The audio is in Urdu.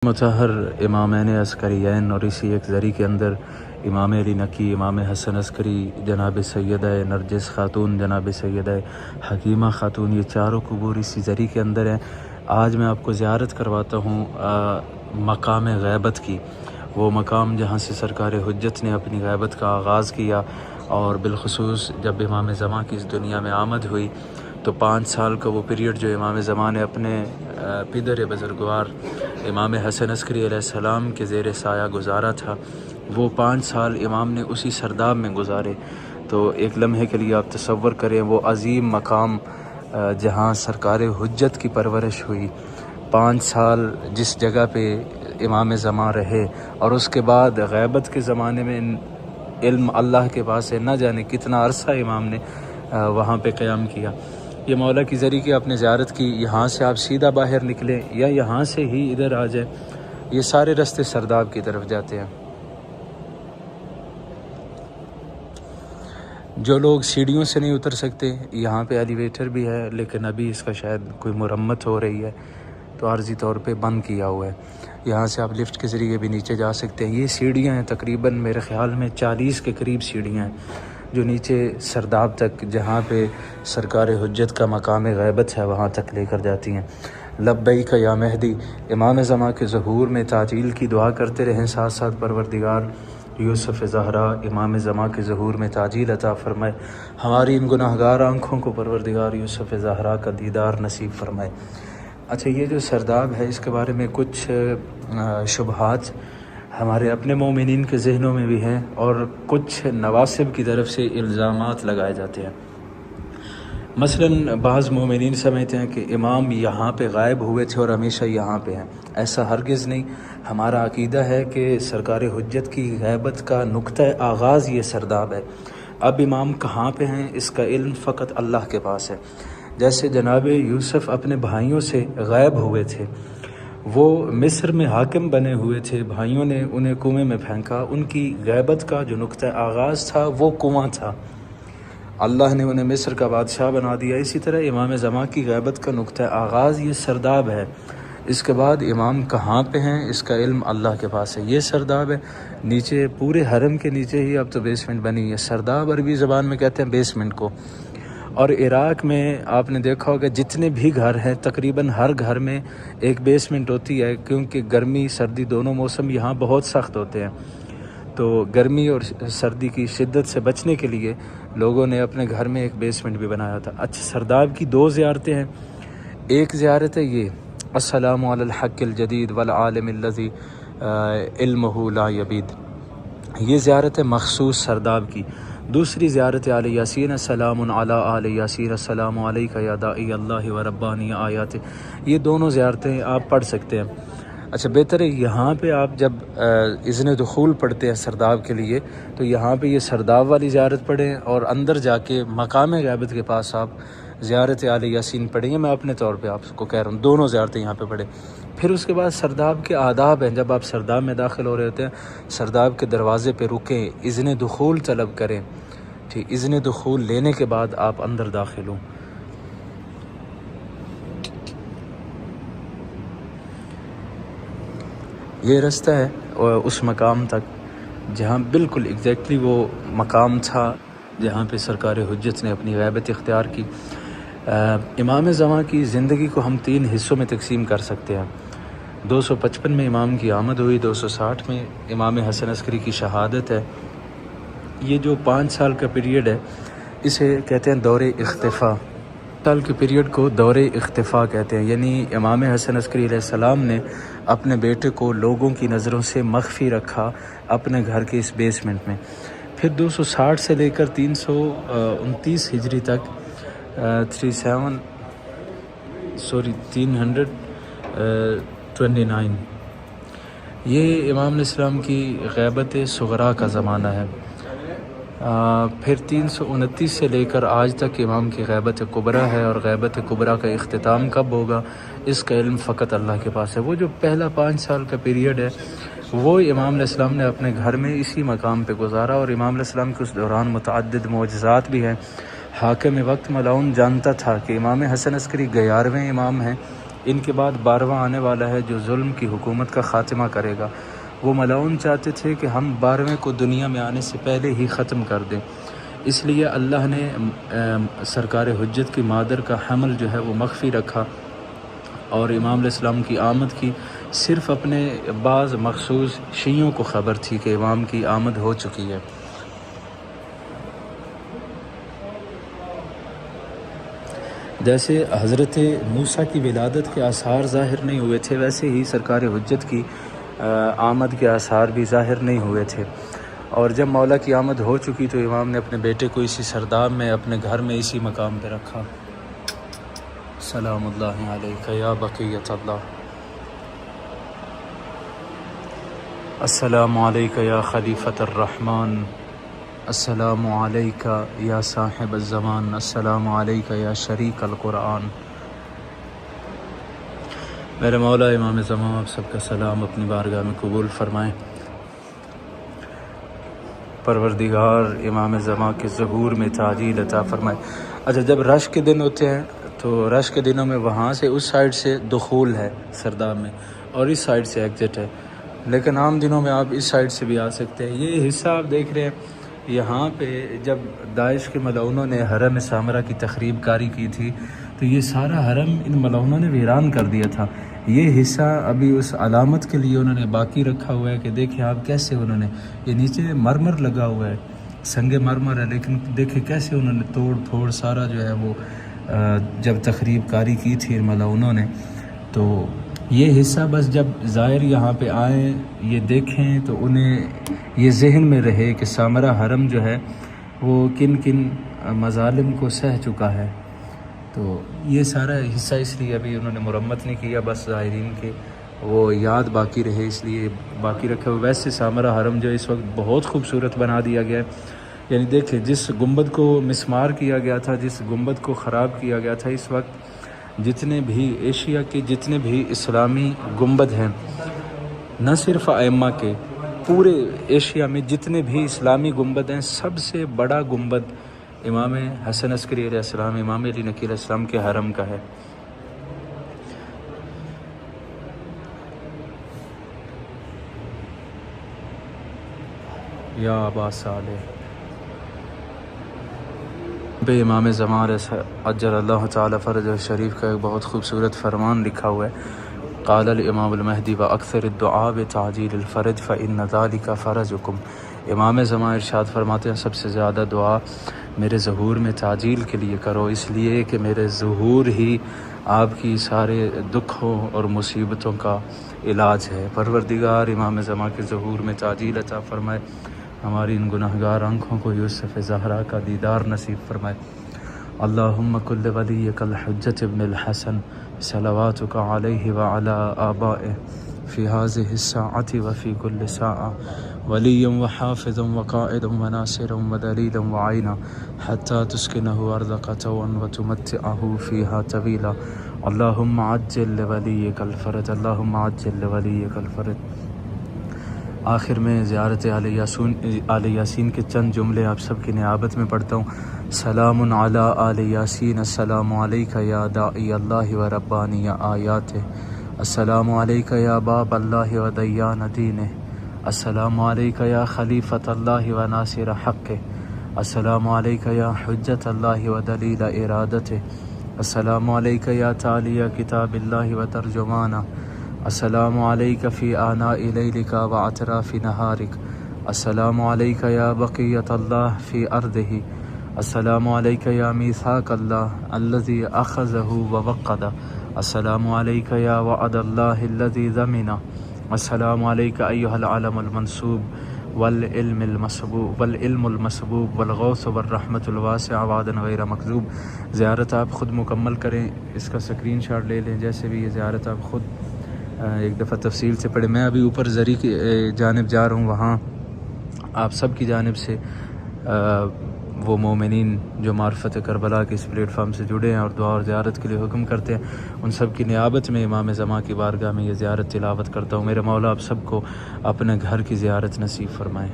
متحر امامین عسکریین اور اسی ایک ذری کے اندر امام علی نقی، امام حسن عسکری، جناب سیدہ نرجس خاتون، جناب سیدہ حکیمہ خاتون، یہ چاروں قبور اسی ذری کے اندر ہیں۔ آج میں آپ کو زیارت کرواتا ہوں مقام غیبت کی، وہ مقام جہاں سے سرکار حجت نے اپنی غیبت کا آغاز کیا، اور بالخصوص جب امام زمان کی اس دنیا میں آمد ہوئی تو 5 سال کا وہ پیریڈ جو امام زمان نے اپنے پدر بزرگوار امام حسن عسکری علیہ السلام کے زیر سایہ گزارا تھا، وہ 5 سال امام نے اسی سرداب میں گزارے۔ تو ایک لمحے کے لیے آپ تصور کریں وہ عظیم مقام جہاں سرکار حجت کی پرورش ہوئی، 5 سال جس جگہ پہ امام زمان رہے، اور اس کے بعد غیبت کے زمانے میں علم اللہ کے پاس ہے، نہ جانے کتنا عرصہ امام نے وہاں پہ قیام کیا۔ یہ مولا کی ذریعے کی آپ نے زیارت کی، یہاں سے آپ سیدھا باہر نکلیں یا یہاں سے ہی ادھر آ جائیں، یہ سارے راستے سرداب کی طرف جاتے ہیں۔ جو لوگ سیڑھیوں سے نہیں اتر سکتے، یہاں پہ ایلیویٹر بھی ہے، لیکن ابھی اس کا شاید کوئی مرمت ہو رہی ہے تو عارضی طور پہ بند کیا ہوا ہے۔ یہاں سے آپ لفٹ کے ذریعے بھی نیچے جا سکتے ہیں۔ یہ سیڑھیاں ہیں، تقریباً میرے خیال میں 40 کے قریب سیڑھیاں ہیں جو نیچے سرداب تک، جہاں پہ سرکار حجت کا مقام غیبت ہے، وہاں تک لے کر جاتی ہیں۔ لبیک یا مہدی، امام زمان کے ظہور میں تعجیل کی دعا کرتے رہیں، ساتھ ساتھ پروردگار یوسف زہرا امام زمان کے ظہور میں تعجیل عطا فرمائے، ہماری ان گناہگار آنکھوں کو پروردگار یوسف زہرا کا دیدار نصیب فرمائے۔ اچھا، یہ جو سرداب ہے اس کے بارے میں کچھ شبہات ہمارے اپنے مومنین کے ذہنوں میں بھی ہیں، اور کچھ نواسب کی طرف سے الزامات لگائے جاتے ہیں۔ مثلا بعض مومنین سمجھتے ہیں کہ امام یہاں پہ غائب ہوئے تھے اور ہمیشہ یہاں پہ ہیں، ایسا ہرگز نہیں۔ ہمارا عقیدہ ہے کہ سرکار حجت کی غیبت کا نقطہ آغاز یہ سرداب ہے۔ اب امام کہاں پہ ہیں اس کا علم فقط اللہ کے پاس ہے۔ جیسے جناب یوسف اپنے بھائیوں سے غائب ہوئے تھے، وہ مصر میں حاکم بنے ہوئے تھے، بھائیوں نے انہیں کنویں میں پھینکا، ان کی غیبت کا جو نقطہ آغاز تھا وہ کنواں تھا، اللہ نے انہیں مصر کا بادشاہ بنا دیا۔ اسی طرح امام زمان کی غیبت کا نقطہ آغاز یہ سرداب ہے۔ اس کے بعد امام کہاں پہ ہیں اس کا علم اللہ کے پاس ہے، یہ سرداب ہے۔ نیچے پورے حرم کے نیچے ہی اب تو بیسمنٹ بنی ہے، سرداب عربی زبان میں کہتے ہیں بیسمنٹ کو۔ اور عراق میں آپ نے دیکھا ہوگا جتنے بھی گھر ہیں تقریباً ہر گھر میں ایک بیسمنٹ ہوتی ہے، کیونکہ گرمی سردی دونوں موسم یہاں بہت سخت ہوتے ہیں، تو گرمی اور سردی کی شدت سے بچنے کے لیے لوگوں نے اپنے گھر میں ایک بیسمنٹ بھی بنایا تھا۔ اچھا، سرداب کی 2 زیارتیں ہیں۔ ایک زیارت ہے یہ السلام علی الحق الجدید والعالم الذی علمہ لا یبید، یہ زیارت ہے مخصوص سرداب کی۔ دوسری زیارت آل یاسین السلام علی آل یاسین السلام علیک یا داعی اللہ و ربانی آیات، یہ دونوں زیارتیں آپ پڑھ سکتے ہیں۔ اچھا، بہتر ہے یہاں پہ آپ جب اذن دخول پڑھتے ہیں سرداب کے لیے تو یہاں پہ یہ سرداب والی زیارت پڑھیں، اور اندر جا کے مقام غیبت کے پاس آپ زیارت آل یاسین پڑھیں گے۔ میں اپنے طور پہ آپ کو کہہ رہا ہوں دونوں زیارتیں یہاں پہ پڑھیں۔ پھر اس کے بعد سرداب کے آداب ہیں، جب آپ سرداب میں داخل ہو رہے ہوتے ہیں سرداب کے دروازے پہ رکیں، اذن دخول طلب کریں، ٹھیک، اذن دخول لینے کے بعد آپ اندر داخل ہوں۔ یہ رستہ ہے اس مقام تک جہاں بالکل ایگزیکٹلی وہ مقام تھا جہاں پہ سرکار حجت نے اپنی غیبت اختیار کی۔ امام زمان کی زندگی کو ہم 3 حصوں میں تقسیم کر سکتے ہیں۔ 255 میں امام کی آمد ہوئی، 260 میں امام حسن عسکری کی شہادت ہے۔ یہ جو 5 سال کا پیریڈ ہے اسے کہتے ہیں دور اختفاء۔ سال کے پیریڈ کو دور اختفاء کہتے ہیں، یعنی امام حسن عسکری علیہ السلام نے اپنے بیٹے کو لوگوں کی نظروں سے مخفی رکھا اپنے گھر کے اس بیسمنٹ میں۔ پھر 260 سے لے کر 329 ہجری تک 329 یہ امام علیہ السلام کی غیبت صغرا کا زمانہ ہے۔ پھر 329 سے لے کر آج تک امام کی غیبت کبریٰ ہے، اور غیبت کبریٰ کا اختتام کب ہوگا اس کا علم فقط اللہ کے پاس ہے۔ وہ جو پہلا 5 سال کا پیریڈ ہے وہ امام علیہ السلام نے اپنے گھر میں اسی مقام پہ گزارا، اور امام علیہ السلام کے اس دوران متعدد معجزات بھی ہیں۔ حاکم وقت ملعون جانتا تھا کہ امام حسن عسکری 11ویں امام ہیں، ان کے بعد 12واں آنے والا ہے جو ظلم کی حکومت کا خاتمہ کرے گا۔ وہ ملعون چاہتے تھے کہ ہم 12ویں کو دنیا میں آنے سے پہلے ہی ختم کر دیں، اس لیے اللہ نے سرکار حجت کی مادر کا حمل جو ہے وہ مخفی رکھا، اور امام علیہ السلام کی آمد کی صرف اپنے بعض مخصوص شیعوں کو خبر تھی کہ امام کی آمد ہو چکی ہے۔ جیسے حضرت موسیٰ کی ولادت کے آثار ظاہر نہیں ہوئے تھے، ویسے ہی سرکار حجت کی آمد کے آثار بھی ظاہر نہیں ہوئے تھے، اور جب مولا کی آمد ہو چکی تو امام نے اپنے بیٹے کو اسی سرداب میں اپنے گھر میں اسی مقام پہ رکھا۔ سلام اللہ علیک یا بقیت اللہ، السلام علیک یا خلیفۃ الرحمن، السلام علیک یا صاحب الزمان، السلام علیک یا شریک القرآن۔ میرے مولا امام زمان آپ سب کا سلام اپنی بارگاہ میں قبول فرمائیں۔ پروردگار امام زمان کے ظہور میں تعجیل عطا فرمائے۔ اچھا، جب رش کے دن ہوتے ہیں تو رش کے دنوں میں وہاں سے اس سائڈ سے دخول ہے سرداب میں، اور اس سائڈ سے ایگزٹ ہے، لیکن عام دنوں میں آپ اس سائڈ سے بھی آ سکتے ہیں۔ یہ حصہ آپ دیکھ رہے ہیں، یہاں پہ جب داعش کے ملعونوں نے حرم سامرہ کی تخریب کاری کی تھی تو یہ سارا حرم ان ملعونوں نے ویران کر دیا تھا۔ یہ حصہ ابھی اس علامت کے لیے انہوں نے باقی رکھا ہوا ہے کہ دیکھیں آپ کیسے انہوں نے، یہ نیچے مرمر لگا ہوا ہے، سنگ مرمر ہے، لیکن دیکھیں کیسے انہوں نے توڑ پھوڑ سارا جو ہے وہ جب تخریب کاری کی تھی ان ملعونوں نے، تو یہ حصہ بس جب زائر یہاں پہ آئیں یہ دیکھیں تو انہیں یہ ذہن میں رہے کہ سامرہ حرم جو ہے وہ کن کن مظالم کو سہ چکا ہے۔ تو یہ سارا حصہ اس لیے ابھی انہوں نے مرمت نہیں کیا، بس زائرین کے وہ یاد باقی رہے اس لیے باقی رکھے ہوئے۔ ویسے سامرہ حرم جو اس وقت بہت خوبصورت بنا دیا گیا ہے، یعنی دیکھیں جس گنبد کو مسمار کیا گیا تھا، جس گنبد کو خراب کیا گیا تھا، اس وقت جتنے بھی ایشیا کے جتنے بھی اسلامی گنبد ہیں، نہ صرف ائمہ کے، پورے ایشیا میں جتنے بھی اسلامی گنبد ہیں، سب سے بڑا گنبد امام حسن عسکری علیہ السلام، امام علی نقی علیہ السلام کے حرم کا ہے۔ یا ابا صالح بے امام زمان عجل اللہ تعالی فرج شریف کا ایک بہت خوبصورت فرمان لکھا ہوا ہے، قال الامام المہدی واکثر الدعاء بتعجیل الفرج فإن ذلك فرجکم۔ امام زمان ارشاد فرماتے ہیں سب سے زیادہ دعا میرے ظہور میں تعجیل کے لیے کرو، اس لیے کہ میرے ظہور ہی آپ کی سارے دکھوں اور مصیبتوں کا علاج ہے۔ پروردگار امام زمان کے ظہور میں تعجیل عطا فرمائے، ہماری ان گناہگار آنکھوں کو یوسف زہرا کا دیدار نصیب فرمائے۔ اللہم کل ولیک الحجۃ ابن الحسن صلواتک علیہ وعلی آبائہ فی ہذہ الساعۃ وفی کل ساعہ ولی وحافظ وقائد وناصر ودلیل وعینا حتی تسکنہ ارضک طوعا وتمتعہ فیہا طویلا۔ اللہم عجل لولیک الفرج، اللہم عجل لولیک الفرج۔ آخر میں زیارت آل یاسین کے چند جملے آپ سب کی نیابت میں پڑھتا ہوں۔ سلام علی آل یاسین، السلام علیک یا داعی اللہ و ربانی آیاتہ، السلام علیک یا باب اللہ و دیان دینہ، السلام علیک یا خلیفۃ اللہ و ناصر حقہ، السلام علیک یا حجت اللہ و دلیل ارادتہ، السلام علیک یا تالیہ کتاب اللہ و ترجمانہ، السلام علیک فی آناء لیلک و اطراف نہارک، السلام علیک یا بقیت اللہ فی ارضہ، السلام علیک یا میثاق اللہ الذی اخذہ ووقد، السلام علیک یا وعد اللہ الذی ضمن، السلام علیک ایہا العلم المنصوب والعلم المسبوب والغوث والرحمت الواسع وعدا غیر مکذوب۔ زیارت آپ خود مکمل کریں، اس کا سکرین شاٹ لے لیں، جیسے بھی یہ زیارت آپ خود ایک دفعہ تفصیل سے پڑھیں۔ میں ابھی اوپر زری کی جانب جا رہا ہوں، وہاں آپ سب کی جانب سے وہ مومنین جو معرفت کربلا کے اس پلیٹ فارم سے جڑے ہیں اور دعا اور زیارت کے لیے حکم کرتے ہیں، ان سب کی نیابت میں امام زمان کی بارگاہ میں یہ زیارت تلاوت کرتا ہوں۔ میرے مولا آپ سب کو اپنے گھر کی زیارت نصیب فرمائیں۔